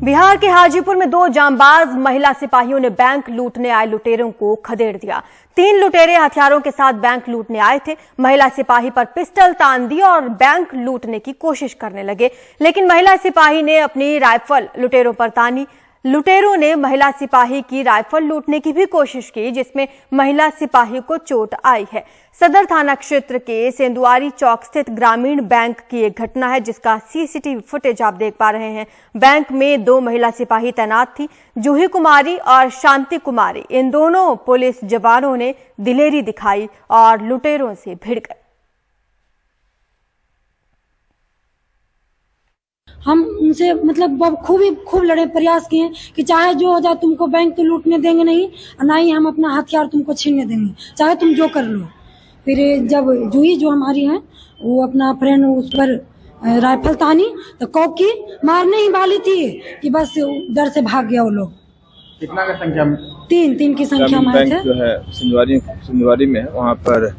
बिहार के हाजीपुर में दो जांबाज महिला सिपाहियों ने बैंक लूटने आए लुटेरों को खदेड़ दिया। 3 लुटेरे हथियारों के साथ बैंक लूटने आए थे। महिला सिपाही पर पिस्टल तान दी और बैंक लूटने की कोशिश करने लगे, लेकिन महिला सिपाही ने अपनी राइफल लुटेरों पर तानी। लुटेरों ने महिला सिपाही की राइफल लूटने की भी कोशिश की, जिसमें महिला सिपाही को चोट आई है। सदर थाना क्षेत्र के सेंदुआरी चौक स्थित ग्रामीण बैंक की एक घटना है, जिसका सीसीटीवी फुटेज आप देख पा रहे हैं। बैंक में 2 महिला सिपाही तैनात थी, जूही कुमारी और शांति कुमारी। इन दोनों पुलिस जवानों ने दिलेरी दिखाई और लुटेरों से भिड़ गए। हम उनसे मतलब खूब लड़े, प्रयास किए कि चाहे जो हो जाए तुमको बैंक तो लूटने देंगे नहीं, ना ही हम अपना हथियार तुमको छीनने देंगे, चाहे तुम जो कर लो। फिर जब जूही जो हमारी है वो अपना फ्रेंड उस पर राइफल तानी तो कौकी मारने ही वाली थी कि बस डर से भाग गया वो लोग। कितना का संख्या में? 3 की संख्या में थे। जो है सिंधुवारी में वहाँ पर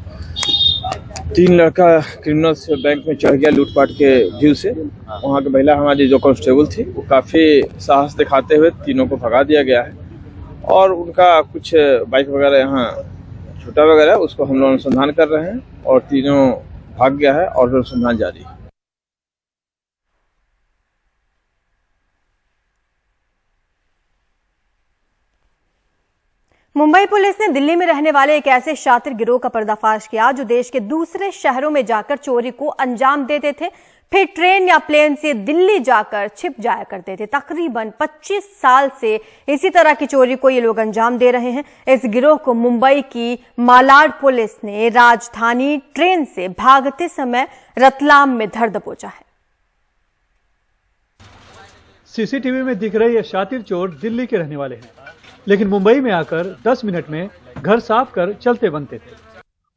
3 लड़का क्रिमिनल्स बैंक में चढ़ गया लूटपाट के व्यू से। वहाँ की महिला हमारी जो कांस्टेबल थी वो काफी साहस दिखाते हुए तीनों को भगा दिया गया है और उनका कुछ बाइक वगैरह यहाँ छूटा वगैरह उसको हम लोग अनुसंधान कर रहे हैं और तीनों भाग गया है और अनुसंधान जारी है। मुंबई पुलिस ने दिल्ली में रहने वाले एक ऐसे शातिर गिरोह का पर्दाफाश किया जो देश के दूसरे शहरों में जाकर चोरी को अंजाम देते थे, फिर ट्रेन या प्लेन से दिल्ली जाकर छिप जाया करते थे। तकरीबन 25 साल से इसी तरह की चोरी को ये लोग अंजाम दे रहे हैं। इस गिरोह को मुंबई की मालाड पुलिस ने राजधानी ट्रेन से भागते समय रतलाम में धर दबोचा है। सीसीटीवी में दिख रहे ये शातिर चोर दिल्ली के रहने वाले हैं, लेकिन मुंबई में आकर 10 मिनट में घर साफ कर चलते बनते थे।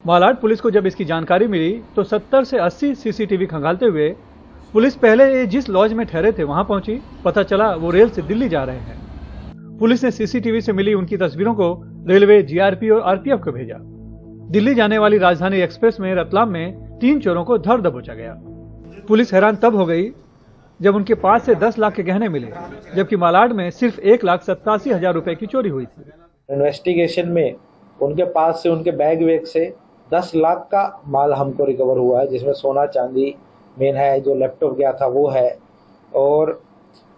मालाड पुलिस को जब इसकी जानकारी मिली तो 70 से 80 सीसीटीवी खंगालते हुए पुलिस पहले जिस लॉज में ठहरे थे वहां पहुंची। पता चला वो रेल से दिल्ली जा रहे हैं। पुलिस ने सीसीटीवी से मिली उनकी तस्वीरों को रेलवे, जीआरपी और आरपीएफ को भेजा। दिल्ली जाने वाली राजधानी एक्सप्रेस में रतलाम में 3 चोरों को धर दबोचा गया। पुलिस हैरान तब हो गई जब उनके पास से 10 लाख के गहने मिले, जबकि मालाड में सिर्फ 1,87,000 रुपए की चोरी हुई थी। इन्वेस्टिगेशन में उनके पास से, उनके बैग वेग से 10 लाख का माल हमको रिकवर हुआ है, जिसमें सोना चांदी मेन है, जो लैपटॉप गया था वो है, और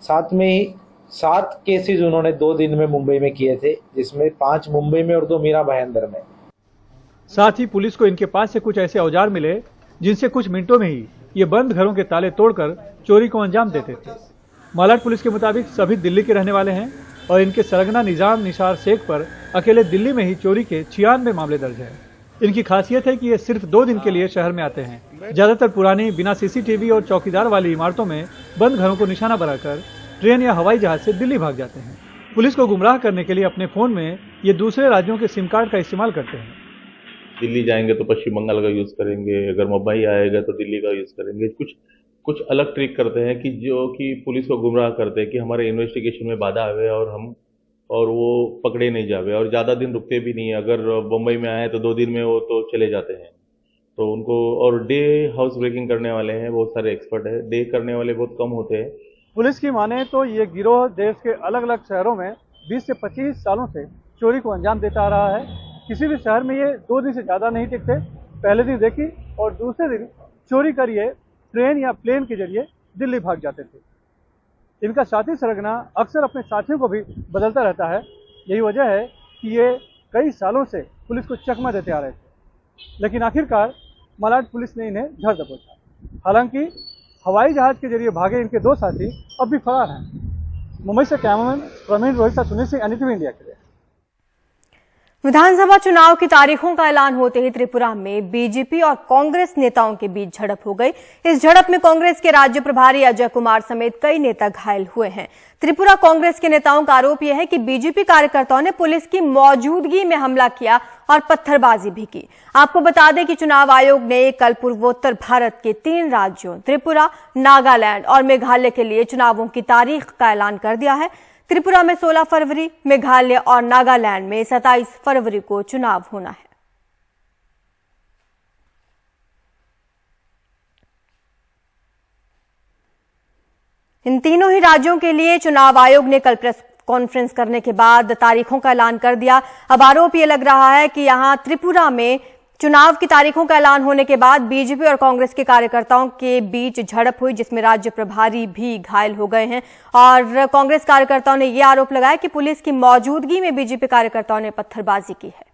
साथ में ही 7 केसेस उन्होंने 2 दिन में मुंबई में किए थे, जिसमें 5 मुंबई में और 2 मीरा भाईंदर में। साथ ही पुलिस को इनके पास से कुछ ऐसे औजार मिले जिनसे कुछ मिनटों में ही ये बंद घरों के ताले तोड़कर चोरी को अंजाम देते थे। मालाड पुलिस के मुताबिक सभी दिल्ली के रहने वाले हैं और इनके सरगना निजाम निसार शेख पर अकेले दिल्ली में ही चोरी के 96 मामले दर्ज हैं। इनकी खासियत है कि ये सिर्फ 2 दिन के लिए शहर में आते हैं। ज्यादातर पुरानी बिना सीसीटीवी और चौकीदार वाली इमारतों में बंद घरों को निशाना बनाकर ट्रेन या हवाई जहाज से दिल्ली भाग जाते हैं। पुलिस को गुमराह करने के लिए अपने फोन में ये दूसरे राज्यों के सिम कार्ड का इस्तेमाल करते हैं। दिल्ली जाएंगे तो पश्चिम बंगाल का यूज करेंगे, अगर मुंबई आएगा तो दिल्ली का यूज करेंगे। कुछ अलग ट्रिक करते हैं कि जो कि पुलिस को गुमराह करते हैं कि हमारे इन्वेस्टिगेशन में बाधा आवे और वो पकड़े नहीं जावे, और ज्यादा दिन रुकते भी नहीं है। अगर मुंबई में आए तो 2 दिन में वो तो चले जाते हैं। तो उनको, और डे हाउस ब्रेकिंग करने वाले हैं बहुत सारे एक्सपर्ट है, डे करने वाले बहुत कम होते हैं। पुलिस की माने तो ये गिरोह देश के अलग अलग शहरों में 20 से 25 सालों से चोरी को अंजाम देता आ रहा है। किसी भी शहर में ये 2 दिन से ज्यादा नहीं टिकते। पहले दिन देखी और दूसरे दिन चोरी करिए ट्रेन या प्लेन के जरिए दिल्ली भाग जाते थे। इनका साथी सरगना अक्सर अपने साथियों को भी बदलता रहता है। यही वजह है कि ये कई सालों से पुलिस को चकमा देते आ रहे थे, लेकिन आखिरकार मालाड पुलिस ने इन्हें धर दबोचा। हालांकि हवाई जहाज के जरिए भागे इनके 2 साथी अब भी फरार हैं। मुंबई से कैमरामैन प्रवीण रोहित से सुनील सिंह, NDTV इंडिया के लिए। विधानसभा चुनाव की तारीखों का ऐलान होते ही त्रिपुरा में बीजेपी और कांग्रेस नेताओं के बीच झड़प हो गई। इस झड़प में कांग्रेस के राज्य प्रभारी अजय कुमार समेत कई नेता घायल हुए हैं। त्रिपुरा कांग्रेस के नेताओं का आरोप यह है कि बीजेपी कार्यकर्ताओं ने पुलिस की मौजूदगी में हमला किया और पत्थरबाजी भी की। आपको बता दें कि चुनाव आयोग ने कल पूर्वोत्तर भारत के 3 राज्यों त्रिपुरा, नागालैंड और मेघालय के लिए चुनावों की तारीख का ऐलान कर दिया है। त्रिपुरा में 16 फरवरी, मेघालय और नागालैंड में 27 फरवरी को चुनाव होना है। इन तीनों ही राज्यों के लिए चुनाव आयोग ने कल प्रेस कॉन्फ्रेंस करने के बाद तारीखों का ऐलान कर दिया। अब आरोप ये लग रहा है कि यहां त्रिपुरा में चुनाव की तारीखों का ऐलान होने के बाद बीजेपी और कांग्रेस के कार्यकर्ताओं के बीच झड़प हुई, जिसमें राज्य प्रभारी भी घायल हो गए हैं। और कांग्रेस कार्यकर्ताओं ने यह आरोप लगाया कि पुलिस की मौजूदगी में बीजेपी कार्यकर्ताओं ने पत्थरबाजी की है।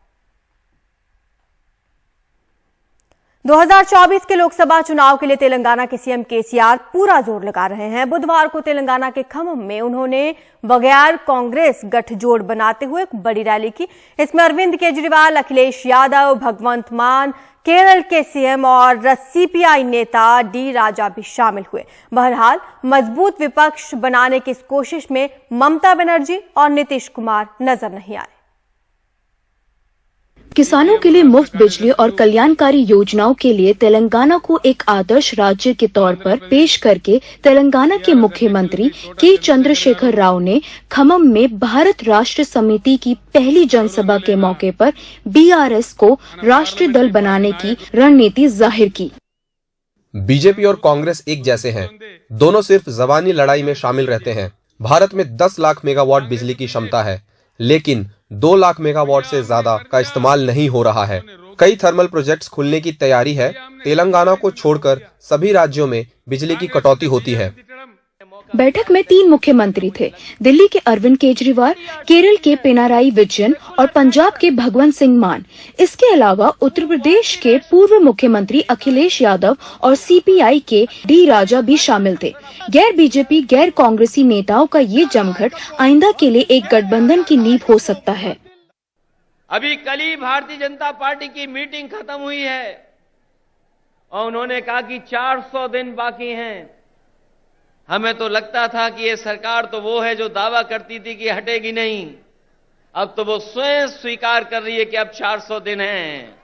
2024 के लोकसभा चुनाव के लिए तेलंगाना के सीएम केसीआर पूरा जोर लगा रहे हैं। बुधवार को तेलंगाना के खम्मम में उन्होंने बगैर कांग्रेस गठजोड़ बनाते हुए एक बड़ी रैली की। इसमें अरविंद केजरीवाल, अखिलेश यादव, भगवंत मान, केरल के सीएम और सीपीआई नेता डी राजा भी शामिल हुए। बहरहाल मजबूत विपक्ष बनाने की इस कोशिश में ममता बनर्जी और नीतीश कुमार नजर नहीं आए। किसानों के लिए मुफ्त बिजली और कल्याणकारी योजनाओं के लिए तेलंगाना को एक आदर्श राज्य के तौर पर पेश करके तेलंगाना के मुख्यमंत्री के चंद्रशेखर राव ने खम्मम में भारत राष्ट्र समिति की पहली जनसभा के मौके पर बीआरएस को राष्ट्रीय दल बनाने की रणनीति जाहिर की। बीजेपी और कांग्रेस एक जैसे हैं, दोनों सिर्फ जबानी लड़ाई में शामिल रहते हैं। भारत में 10 लाख मेगावाट बिजली की क्षमता है, लेकिन 2 लाख मेगावाट से ज्यादा का इस्तेमाल नहीं हो रहा है। कई थर्मल प्रोजेक्ट्स खुलने की तैयारी है। तेलंगाना को छोड़कर सभी राज्यों में बिजली की कटौती होती है। बैठक में 3 मुख्यमंत्री थे, दिल्ली के अरविंद केजरीवाल, केरल के पिनाराई विजयन और पंजाब के भगवंत सिंह मान। इसके अलावा उत्तर प्रदेश के पूर्व मुख्यमंत्री अखिलेश यादव और सीपीआई के डी राजा भी शामिल थे। गैर बीजेपी, गैर कांग्रेसी नेताओं का ये जमघट आइंदा के लिए एक गठबंधन की नींव हो सकता है। अभी कल ही भारतीय जनता पार्टी की मीटिंग खत्म हुई है और उन्होंने कहा कि 400 दिन बाकी हैं। हमें तो लगता था कि ये सरकार तो वो है जो दावा करती थी कि हटेगी नहीं। अब तो वो स्वयं स्वीकार कर रही है कि अब 400 दिन हैं।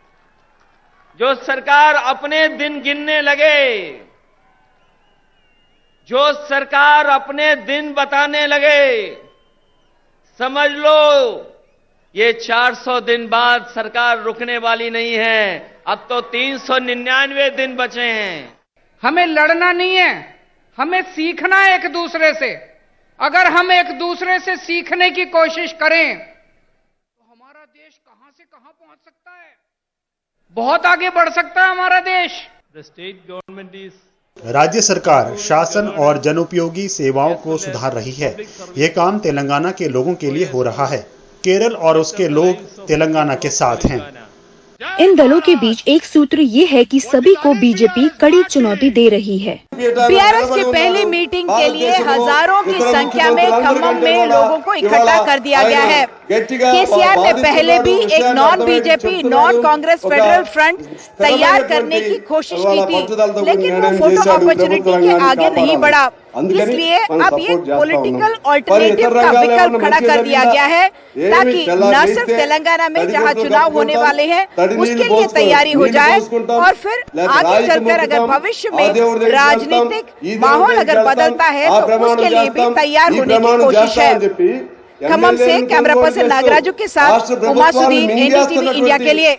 जो सरकार अपने दिन गिनने लगे, जो सरकार अपने दिन बताने लगे, समझ लो ये 400 दिन बाद सरकार रुकने वाली नहीं है। अब तो 399 दिन बचे हैं। हमें लड़ना नहीं है, हमें सीखना है एक दूसरे से। अगर हम एक दूसरे से सीखने की कोशिश करें तो हमारा देश कहां से कहां पहुंच सकता है, बहुत आगे बढ़ सकता है हमारा देश। द स्टेट गवर्नमेंट इज राज्य सरकार शासन और जनोपयोगी सेवाओं को सुधार रही है। ये काम तेलंगाना के लोगों के लिए हो रहा है। केरल और उसके लोग तेलंगाना के साथ हैं। इन दलों के बीच एक सूत्र ये है कि सभी को बीजेपी कड़ी चुनौती दे रही है। बीआरएस की पहली मीटिंग के लिए हजारों की संख्या में खम्मम में लोगों को इकट्ठा कर दिया गया है। केसीआर ने पहले भी एक non BJP, non Congress federal front तैयार करने की कोशिश की थी, लेकिन वो फोटो अपॉर्चुनिटी के आगे नहीं बढ़ा। इसलिए अब ये पॉलिटिकल ऑल्टरनेटिव का विकल्प खड़ा कर दिया गया है, ताकि न सिर्फ तेलंगाना में जहां चुनाव होने वाले हैं उसके लिए तैयारी हो जाए, और फिर आगे चलकर अगर भविष्य में राजनीतिक माहौल अगर बदलता है तो उसके लिए भी तैयार होने की कोशिश है। खम्मम से कैमरा पर्सन नागराजू के साथ उमा सुदीन, एनडीटीवी इंडिया के लिए।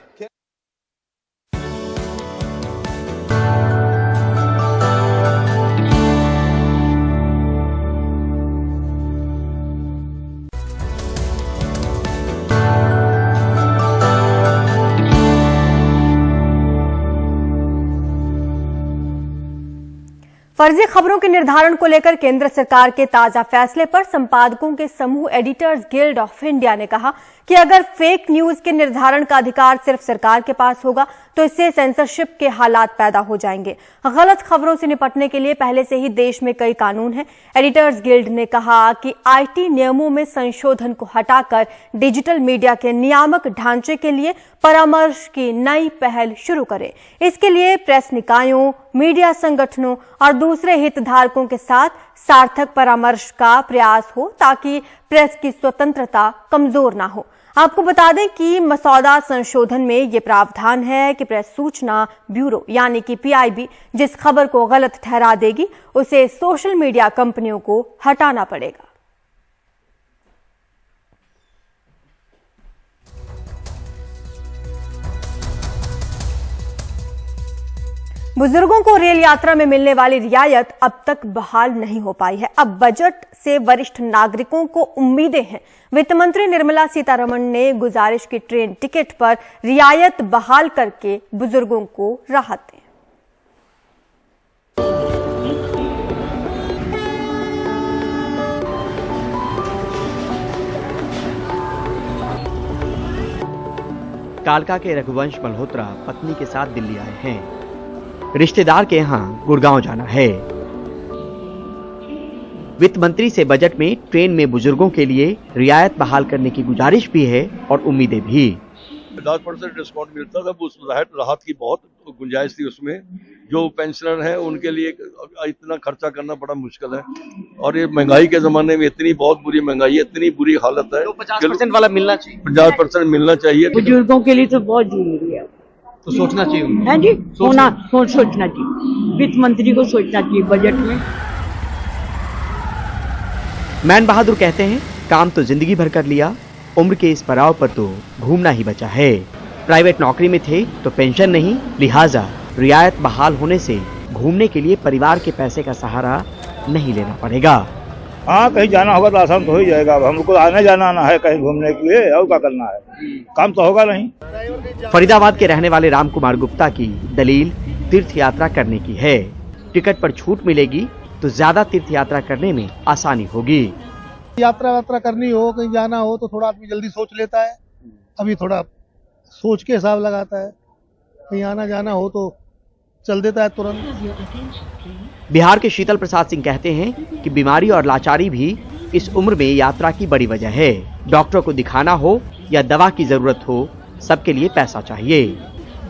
फर्जी खबरों के निर्धारण को लेकर केंद्र सरकार के ताजा फैसले पर संपादकों के समूह एडिटर्स गिल्ड ऑफ इंडिया ने कहा कि अगर फेक न्यूज के निर्धारण का अधिकार सिर्फ सरकार के पास होगा तो इससे सेंसरशिप के हालात पैदा हो जाएंगे। गलत खबरों से निपटने के लिए पहले से ही देश में कई कानून हैं। एडिटर्स गिल्ड ने कहा कि आईटी नियमों में संशोधन को हटाकर डिजिटल मीडिया के नियामक ढांचे के लिए परामर्श की नई पहल शुरू करें। इसके लिए प्रेस निकायों, मीडिया संगठनों और दूसरे हितधारकों के साथ सार्थक परामर्श का प्रयास हो ताकि प्रेस की स्वतंत्रता कमजोर ना हो। आपको बता दें कि मसौदा संशोधन में ये प्रावधान है कि प्रेस सूचना ब्यूरो यानी कि पीआईबी जिस खबर को गलत ठहरा देगी उसे सोशल मीडिया कंपनियों को हटाना पड़ेगा। बुजुर्गों को रेल यात्रा में मिलने वाली रियायत अब तक बहाल नहीं हो पाई है। अब बजट से वरिष्ठ नागरिकों को उम्मीदें हैं। वित्त मंत्री निर्मला सीतारमण ने गुजारिश की ट्रेन टिकट पर रियायत बहाल करके बुजुर्गों को राहत दें। कालका के रघुवंश मल्होत्रा पत्नी के साथ दिल्ली आए हैं। रिश्तेदार के यहां गुड़गांव जाना है। वित्त मंत्री से बजट में ट्रेन में बुजुर्गों के लिए रियायत बहाल करने की गुजारिश भी है और उम्मीदें भी। 10% डिस्काउंट मिलता था, उस राहत की बहुत गुंजाइश थी उसमें। जो पेंशनर हैं उनके लिए इतना खर्चा करना बड़ा मुश्किल है, और ये महंगाई के जमाने में इतनी बहुत बुरी महंगाई है, इतनी बुरी हालत है। 50% वाला मिलना चाहिए, 50% मिलना चाहिए। बुजुर्गों के लिए तो बहुत जरूरी है, तो सोचना चाहिए। है जी, सोचना चाहिए, वित्त मंत्री को सोचना चाहिए बजट में। मैन बहादुर कहते हैं, काम तो जिंदगी भर कर लिया, उम्र के इस पड़ाव पर तो घूमना ही बचा है। प्राइवेट नौकरी में थे तो पेंशन नहीं, लिहाजा रियायत बहाल होने से घूमने के लिए परिवार के पैसे का सहारा नहीं लेना पड़ेगा। हाँ, कहीं जाना होगा तो आसान तो हो ही जाएगा। अब हमको आने जाना आना है कहीं घूमने के लिए, और क्या करना है, काम तो होगा नहीं। फरीदाबाद के रहने वाले राम कुमार गुप्ता की दलील तीर्थ यात्रा करने की है। टिकट पर छूट मिलेगी तो ज्यादा तीर्थ यात्रा करने में आसानी होगी। यात्रा करनी हो, कहीं जाना हो तो थोड़ा आदमी जल्दी सोच लेता है, अभी थोड़ा सोच के हिसाब लगाता है। कहीं आना जाना हो तो चल देता है तुरंत। बिहार के शीतल प्रसाद सिंह कहते हैं कि बीमारी और लाचारी भी इस उम्र में यात्रा की बड़ी वजह है। डॉक्टर को दिखाना हो या दवा की जरूरत हो, सबके लिए पैसा चाहिए,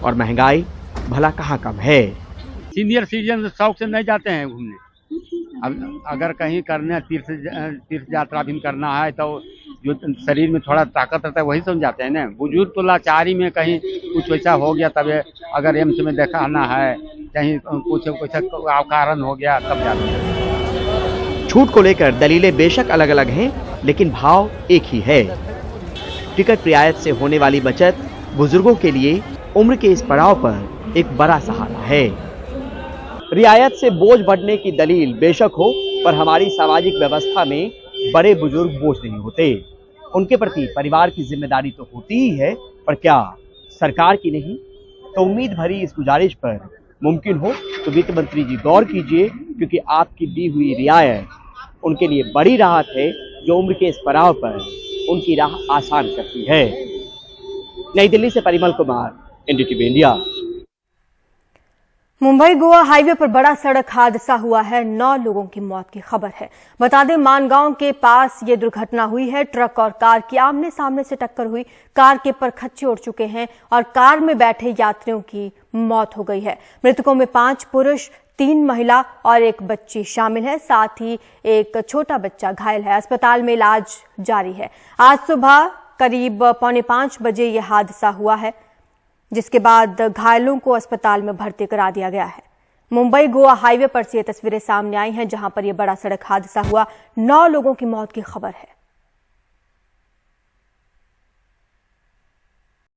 और महंगाई भला कहाँ कम है। सीनियर सिटीजन शौक से नहीं जाते हैं घूमने। अब अगर कहीं करने तीर्थ यात्रा भी करना है तो जो शरीर में थोड़ा ताकत रहता है वही सब जाते हैं ना। बुजुर्ग तो लाचारी में कहीं कुछ वैसा हो गया, तब अगर एम्स में दिखाना है, कहीं कुछ कारण हो गया, तब जाते हैं। छूट को लेकर दलीलें बेशक अलग अलग हैं, लेकिन भाव एक ही है। टिकट रियायत से होने वाली बचत बुजुर्गों के लिए उम्र के इस पड़ाव पर एक बड़ा सहारा है। रियायत से बोझ बढ़ने की दलील बेशक हो, पर हमारी सामाजिक व्यवस्था में बड़े बुजुर्ग बोझ नहीं होते। उनके प्रति परिवार की जिम्मेदारी तो होती ही है, पर क्या सरकार की नहीं? तो उम्मीद भरी इस गुजारिश पर मुमकिन हो तो वित्त मंत्री जी गौर कीजिए, क्योंकि आपकी दी हुई रियायत उनके लिए बड़ी राहत है, जो उम्र के इस पड़ाव पर उनकी राह आसान करती है। नई दिल्ली से Parimal Kumar, NDTV India. Mumbai Goa highway पर बड़ा सड़क हादसा हुआ है, 9 लोगों की मौत की खबर है। बता दें, मानगांव के पास ये दुर्घटना हुई है। ट्रक और कार की आमने सामने से टक्कर हुई। कार के परखच्चे उड़ चुके हैं और कार में बैठे यात्रियों की मौत हो गई है। मृतकों में 5 पुरुष, 3 महिला और 1 बच्ची शामिल है। साथ ही एक छोटा बच्चा घायल है। अस्पताल में इलाज जारी है। आज सुबह करीब 4:45 बजे यह हादसा हुआ है, जिसके बाद घायलों को अस्पताल में भर्ती करा दिया गया है। मुंबई गोवा हाईवे पर से ये तस्वीरें सामने आई हैं, जहां पर यह बड़ा सड़क हादसा हुआ। 9 लोगों की मौत की खबर है।